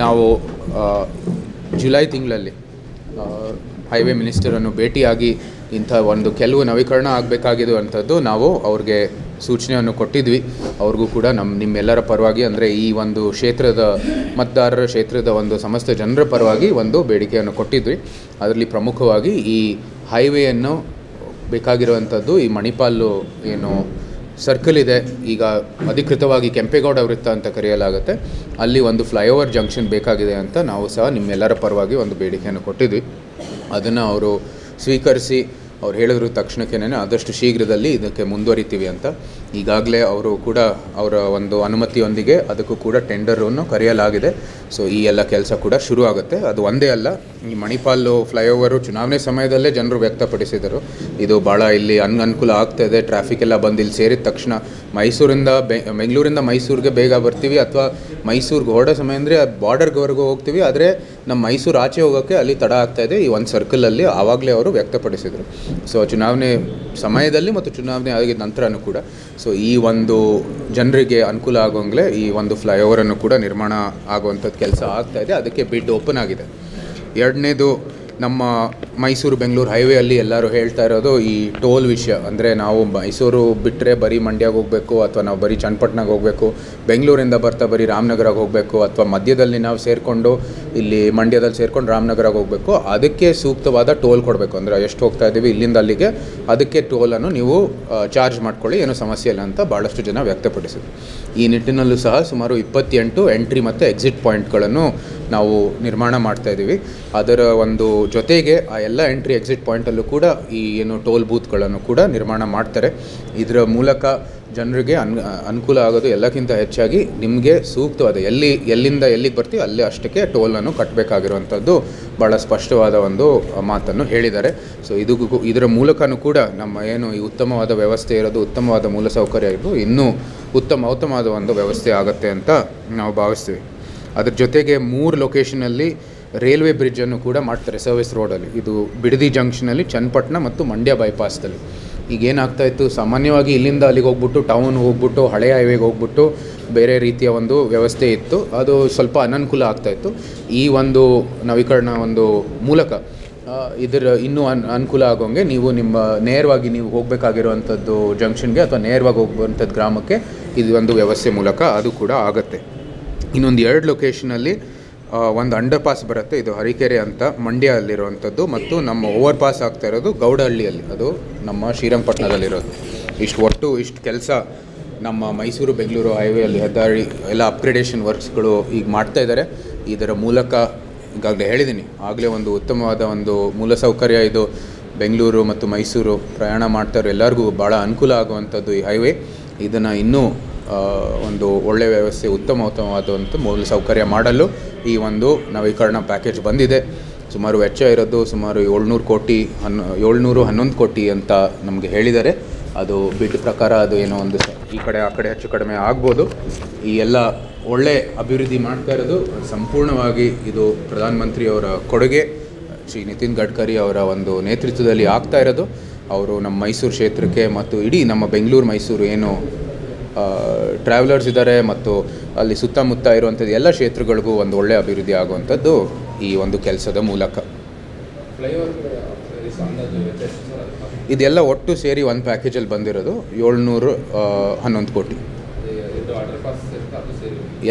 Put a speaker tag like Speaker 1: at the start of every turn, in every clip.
Speaker 1: ನಾವು ಜುಲೈ ತಿಂಗಳಲ್ಲಿ ಹೈವೇ ಮಿನಿಸ್ಟರನ್ನು ಭೇಟಿಯಾಗಿ ಇಂಥ ಒಂದು ಕೆಲವು ನವೀಕರಣ ಆಗಬೇಕಾಗಿದೆ ಅಂಥದ್ದು ನಾವು ಅವ್ರಿಗೆ ಸೂಚನೆಯನ್ನು ಕೊಟ್ಟಿದ್ವಿ. ಅವ್ರಿಗೂ ಕೂಡ ನಿಮ್ಮೆಲ್ಲರ ಪರವಾಗಿ, ಅಂದರೆ ಈ ಒಂದು ಕ್ಷೇತ್ರದ ಮತದಾರರ ಕ್ಷೇತ್ರದ ಒಂದು ಸಮಸ್ತ ಜನರ ಪರವಾಗಿ ಒಂದು ಬೇಡಿಕೆಯನ್ನು ಕೊಟ್ಟಿದ್ವಿ. ಅದರಲ್ಲಿ ಪ್ರಮುಖವಾಗಿ ಈ ಹೈವೇಯನ್ನು ಬೇಕಾಗಿರುವಂಥದ್ದು ಈ ಮಣಿಪಾಲು ಏನು ಸರ್ಕಲ್ ಇದೆ, ಈಗ ಅಧಿಕೃತವಾಗಿ ಕೆಂಪೇಗೌಡ ವೃತ್ತ ಅಂತ ಕರೆಯಲಾಗುತ್ತೆ, ಅಲ್ಲಿ ಒಂದು ಫ್ಲೈಓವರ್ ಜಂಕ್ಷನ್ ಬೇಕಾಗಿದೆ ಅಂತ ನಾವು ಸಹ ನಿಮ್ಮೆಲ್ಲರ ಪರವಾಗಿ ಒಂದು ಬೇಡಿಕೆಯನ್ನು ಕೊಟ್ಟಿದ್ವಿ. ಅದನ್ನು ಅವರು ಸ್ವೀಕರಿಸಿ ಅವ್ರು ಹೇಳಿದ್ರು ತಕ್ಷಣಕ್ಕೇನೆ ಆದಷ್ಟು ಶೀಘ್ರದಲ್ಲಿ ಇದಕ್ಕೆ ಮುಂದುವರಿತೀವಿ ಅಂತ. ಈಗಾಗಲೇ ಅವರು ಕೂಡ ಅವರ ಒಂದು ಅನುಮತಿಯೊಂದಿಗೆ ಅದಕ್ಕೂ ಕೂಡ ಟೆಂಡರನ್ನು ಕರೆಯಲಾಗಿದೆ. ಸೊ ಈ ಎಲ್ಲ ಕೆಲಸ ಕೂಡ ಶುರು ಆಗುತ್ತೆ. ಅದು ಒಂದೇ ಅಲ್ಲ, ಈ ಮಣಿಪಾಲು ಫ್ಲೈಓವರು ಚುನಾವಣೆ ಸಮಯದಲ್ಲೇ ಜನರು ವ್ಯಕ್ತಪಡಿಸಿದರು, ಇದು ಭಾಳ ಇಲ್ಲಿ ಅನುಕೂಲ ಆಗ್ತಾಯಿದೆ, ಟ್ರಾಫಿಕ್ ಎಲ್ಲ ಬಂದು ಇಲ್ಲಿ ಸೇರಿದ ತಕ್ಷಣ ಬೆಂಗಳೂರಿಂದ ಮೈಸೂರಿಗೆ ಬೇಗ ಬರ್ತೀವಿ, ಅಥವಾ ಮೈಸೂರಿಗೆ ಹೊರಡೋ ಸಮಯ ಅಂದರೆ ಬಾರ್ಡರ್ವರೆಗೂ ಹೋಗ್ತೀವಿ, ಆದರೆ ನಮ್ಮ ಮೈಸೂರು ಆಚೆ ಹೋಗೋಕ್ಕೆ ಅಲ್ಲಿ ತಡ ಆಗ್ತಾಯಿದೆ ಈ ಒಂದು ಸರ್ಕಲಲ್ಲಿ. ಆವಾಗಲೇ ಅವರು ವ್ಯಕ್ತಪಡಿಸಿದರು. ಸೊ ಚುನಾವಣೆ ಸಮಯದಲ್ಲಿ ಮತ್ತು ಚುನಾವಣೆ ಆಗಿದ ನಂತರನೂ ಕೂಡ ಸೊ ಈ ಒಂದು ಜನರಿಗೆ ಅನುಕೂಲ ಆಗೋಂಗಲೇ ಈ ಒಂದು ಫ್ಲೈಓವರನ್ನು ಕೂಡ ನಿರ್ಮಾಣ ಆಗುವಂಥದ್ದು ಕೆಲಸ ಆಗ್ತಾಯಿದೆ. ಅದಕ್ಕೆ ಬಿಡ್ ಓಪನ್ ಆಗಿದೆ. ಎರಡನೇದು, ನಮ್ಮ ಮೈಸೂರು ಬೆಂಗಳೂರು ಹೈವೇಯಲ್ಲಿ ಎಲ್ಲರೂ ಹೇಳ್ತಾ ಇರೋದು ಈ ಟೋಲ್ ವಿಷಯ. ಅಂದರೆ ನಾವು ಮೈಸೂರು ಬಿಟ್ಟರೆ ಬರೀ ಮಂಡ್ಯಗೆ ಹೋಗಬೇಕು, ಅಥವಾ ನಾವು ಬರೀ ಚನ್ನಪಟ್ಟಣಕ್ಕೆ ಹೋಗಬೇಕು, ಬೆಂಗಳೂರಿಂದ ಬರ್ತಾ ಬರೀ ರಾಮನಗರಕ್ಕೆ ಹೋಗಬೇಕು, ಅಥವಾ ಮಧ್ಯದಲ್ಲಿ ನಾವು ಸೇರಿಕೊಂಡು ಇಲ್ಲಿ ಮಂಡ್ಯದಲ್ಲಿ ಸೇರ್ಕೊಂಡು ರಾಮನಗರಕ್ಕೆ ಹೋಗಬೇಕು, ಅದಕ್ಕೆ ಸೂಕ್ತವಾದ ಟೋಲ್ ಕೊಡಬೇಕು. ಅಂದರೆ ಎಷ್ಟು ಹೋಗ್ತಾ ಇದ್ದೀವಿ ಇಲ್ಲಿಂದ ಅಲ್ಲಿಗೆ, ಅದಕ್ಕೆ ಟೋಲನ್ನು ನೀವು ಚಾರ್ಜ್ ಮಾಡ್ಕೊಳ್ಳಿ, ಏನೂ ಸಮಸ್ಯೆ ಇಲ್ಲ ಅಂತ ಭಾಳಷ್ಟು ಜನ ವ್ಯಕ್ತಪಡಿಸಿದ್ರು. ಈ ನಿಟ್ಟಿನಲ್ಲೂ ಸಹ ಸುಮಾರು 28 ಎಂಟ್ರಿ ಮತ್ತು ಎಕ್ಸಿಟ್ ಪಾಯಿಂಟ್ಗಳನ್ನು ನಾವು ನಿರ್ಮಾಣ ಮಾಡ್ತಾಯಿದ್ದೀವಿ. ಅದರ ಒಂದು ಜೊತೆಗೆ ಆ ಎಲ್ಲ ಎಂಟ್ರಿ ಎಕ್ಸಿಟ್ ಪಾಯಿಂಟಲ್ಲೂ ಕೂಡ ಈ ಏನು ಟೋಲ್ ಬೂತ್ಗಳನ್ನು ಕೂಡ ನಿರ್ಮಾಣ ಮಾಡ್ತಾರೆ. ಇದರ ಮೂಲಕ ಜನರಿಗೆ ಅನುಕೂಲ ಆಗೋದು ಎಲ್ಲಕ್ಕಿಂತ ಹೆಚ್ಚಾಗಿ ನಿಮಗೆ ಸೂಕ್ತವಾದ ಎಲ್ಲಿಂದ ಎಲ್ಲಿಗೆ ಬರ್ತೀವಿ ಅಲ್ಲಿ ಅಷ್ಟಕ್ಕೆ ಟೋಲನ್ನು ಕಟ್ಟಬೇಕಾಗಿರುವಂಥದ್ದು ಭಾಳ ಸ್ಪಷ್ಟವಾದ ಒಂದು ಮಾತನ್ನು ಹೇಳಿದ್ದಾರೆ. ಸೊ ಇದರ ಮೂಲಕನೂ ಕೂಡ ನಮ್ಮ ಏನು ಈ ಉತ್ತಮವಾದ ವ್ಯವಸ್ಥೆ ಇರೋದು, ಉತ್ತಮವಾದ ಮೂಲಸೌಕರ್ಯ ಇರೋದು ಇನ್ನೂ ಉತ್ತಮವಾದ ಒಂದು ವ್ಯವಸ್ಥೆ ಆಗುತ್ತೆ ಅಂತ ನಾವು ಭಾವಿಸ್ತೀವಿ. ಅದ್ರ ಜೊತೆಗೆ 3 ಲೊಕೇಶನಲ್ಲಿ ರೈಲ್ವೆ ಬ್ರಿಡ್ಜನ್ನು ಕೂಡ ಮಾಡ್ತಾರೆ ಸರ್ವಿಸ್ ರೋಡಲ್ಲಿ. ಇದು ಬಿಡದಿ ಜಂಕ್ಷನಲ್ಲಿ, ಚನ್ನಪಟ್ಟಣ ಮತ್ತು ಮಂಡ್ಯ ಬೈಪಾಸ್ದಲ್ಲಿ. ಈಗೇನಾಗ್ತಾಯಿತ್ತು, ಸಾಮಾನ್ಯವಾಗಿ ಇಲ್ಲಿಂದ ಅಲ್ಲಿಗೆ ಹೋಗ್ಬಿಟ್ಟು ಟೌನ್ ಹೋಗ್ಬಿಟ್ಟು ಹಳೆಯ ಹೈವೇಗೆ ಹೋಗ್ಬಿಟ್ಟು ಬೇರೆ ರೀತಿಯ ಒಂದು ವ್ಯವಸ್ಥೆ ಇತ್ತು, ಅದು ಸ್ವಲ್ಪ ಅನನುಕೂಲ ಆಗ್ತಾಯಿತ್ತು. ಈ ಒಂದು ನವೀಕರಣ ಒಂದು ಮೂಲಕ ಇದರ ಇನ್ನೂ ಅನುಕೂಲ ಆಗೋಂಗೆ ನೀವು ನೇರವಾಗಿ ನೀವು ಹೋಗಬೇಕಾಗಿರುವಂಥದ್ದು ಜಂಕ್ಷನ್ಗೆ ಅಥವಾ ನೇರವಾಗಿ ಹೋಗುವಂಥದ್ದು ಗ್ರಾಮಕ್ಕೆ ಇದು ಒಂದು ವ್ಯವಸ್ಥೆ ಮೂಲಕ ಅದು ಕೂಡ ಆಗುತ್ತೆ. ಇನ್ನೊಂದು 2 ಲೊಕೇಶನಲ್ಲಿ ಒಂದು ಅಂಡರ್ ಪಾಸ್ ಬರುತ್ತೆ, ಇದು ಹರಿಕೆರೆ ಅಂತ ಮಂಡ್ಯ ಅಲ್ಲಿರುವಂಥದ್ದು, ಮತ್ತು ನಮ್ಮ ಓವರ್ ಪಾಸ್ ಆಗ್ತಾ ಇರೋದು ಗೌಡಹಳ್ಳಿಯಲ್ಲಿ, ಅದು ನಮ್ಮ ಶ್ರೀರಂಗಪಟ್ಟಣದಲ್ಲಿರೋದು. ಇಷ್ಟು ಕೆಲಸ ನಮ್ಮ ಮೈಸೂರು ಬೆಂಗಳೂರು ಹೈವೇಯಲ್ಲಿ ಹೆದ್ದಾರಿ ಎಲ್ಲ ಅಪ್ಗ್ರೇಡೇಷನ್ ವರ್ಕ್ಸ್ಗಳು ಈಗ ಮಾಡ್ತಾಯಿದ್ದಾರೆ. ಇದರ ಮೂಲಕ ಈಗಾಗಲೇ ಹೇಳಿದ್ದೀನಿ, ಆಗಲೇ ಒಂದು ಉತ್ತಮವಾದ ಒಂದು ಮೂಲಸೌಕರ್ಯ ಇದು ಬೆಂಗಳೂರು ಮತ್ತು ಮೈಸೂರು ಪ್ರಯಾಣ ಮಾಡ್ತಾರೋ ಎಲ್ಲರಿಗೂ ಭಾಳ ಅನುಕೂಲ ಆಗುವಂಥದ್ದು ಈ ಹೈವೇ. ಇದನ್ನು ಇನ್ನೂ ಒಂದು ಒಳ್ಳೆಯ ವ್ಯವಸ್ಥೆ, ಉತ್ತಮವಾದಂಥ ಮೂಲಸೌಕರ್ಯ ಮಾಡಲು ಈ ಒಂದು ನವೀಕರಣ ಪ್ಯಾಕೇಜ್ ಬಂದಿದೆ. ಸುಮಾರು ವೆಚ್ಚ ಇರೋದು ಸುಮಾರು 711 ಕೋಟಿ ಅಂತ ನಮಗೆ ಹೇಳಿದ್ದಾರೆ. ಅದು ಬಿಡ್ ಪ್ರಕಾರ ಅದು ಏನೋ ಒಂದು ಈ ಕಡೆ ಆ ಕಡೆ ಹೆಚ್ಚು ಕಡಿಮೆ ಆಗ್ಬೋದು. ಈ ಎಲ್ಲ ಒಳ್ಳೆ ಅಭಿವೃದ್ಧಿ ಮಾಡ್ತಾ ಇರೋದು ಸಂಪೂರ್ಣವಾಗಿ ಇದು ಪ್ರಧಾನಮಂತ್ರಿಯವರ ಕೊಡುಗೆ, ಶ್ರೀ ನಿತಿನ್ ಗಡ್ಕರಿ ಅವರ ಒಂದು ನೇತೃತ್ವದಲ್ಲಿ ಆಗ್ತಾ ಇರೋದು. ಅವರು ನಮ್ಮ ಮೈಸೂರು ಕ್ಷೇತ್ರಕ್ಕೆ ಮತ್ತು ಇಡೀ ನಮ್ಮ ಬೆಂಗಳೂರು ಮೈಸೂರು ಏನು ಟ್ರಾವೆಲರ್ಸ್ ಇದ್ದಾರೆ ಮತ್ತು ಅಲ್ಲಿ ಸುತ್ತಮುತ್ತ ಇರುವಂಥದ್ದು ಎಲ್ಲ ಕ್ಷೇತ್ರಗಳಿಗೂ ಒಂದು ಒಳ್ಳೆಯ ಅಭಿವೃದ್ಧಿ ಆಗುವಂಥದ್ದು ಈ ಒಂದು ಕೆಲಸದ ಮೂಲಕ. ಇದೆಲ್ಲ ಒಟ್ಟು ಸೇರಿ ಒಂದು ಪ್ಯಾಕೇಜಲ್ಲಿ ಬಂದಿರೋದು 711 ಕೋಟಿ,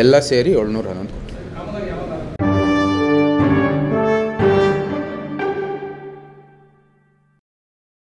Speaker 1: ಎಲ್ಲ ಸೇರಿ 711 ಕೋಟಿ.